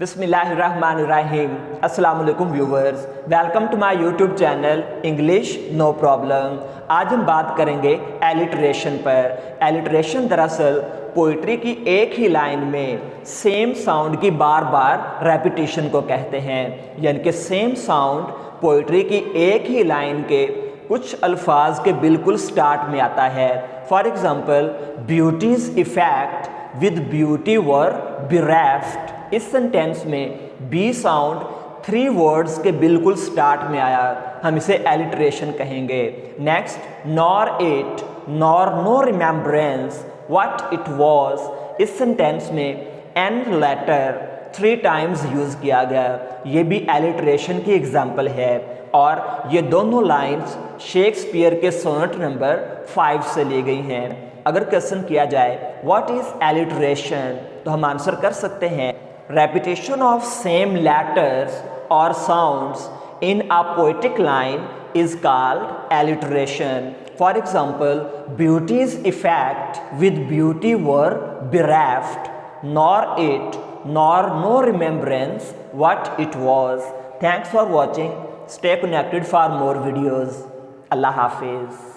बिस्मिल्लाहिर्रहमानिर्रहीम। अस्सलाम वालेकुम viewers, welcome to my YouTube channel English no problem. आज हम बात करेंगे एलिटरेशन पर। एलिटरेशन दरअसल पोइट्री की एक ही लाइन में सेम साउंड की बार बार रेपिटेशन को कहते हैं, यानी कि सेम साउंड पोइट्री की एक ही लाइन के कुछ अल्फाज के बिल्कुल स्टार्ट में आता है। For example, beauty's effect with beauty were bereft। इस सेंटेंस में बी साउंड 3 वर्ड्स के बिल्कुल स्टार्ट में आया, हम इसे एलिटरेशन कहेंगे। Next, nor it nor no remembrance what it was. इस सेंटेंस में एन लेटर 3 टाइम्स यूज़ किया गया, ये भी एलिटरेशन की एग्जाम्पल है। और ये दोनों लाइंस शेक्सपियर के सोनेट नंबर 5 से ली गई हैं। अगर क्वेश्चन किया जाए व्हाट इज एलिटरेशन, तो हम आंसर कर सकते हैं repetition of same letters or sounds in a poetic line is called alliteration. For example, beauty's effect with beauty were bereft, nor it nor no remembrance what it was. Thanks for watching. Stay connected for more videos. Allah Hafiz.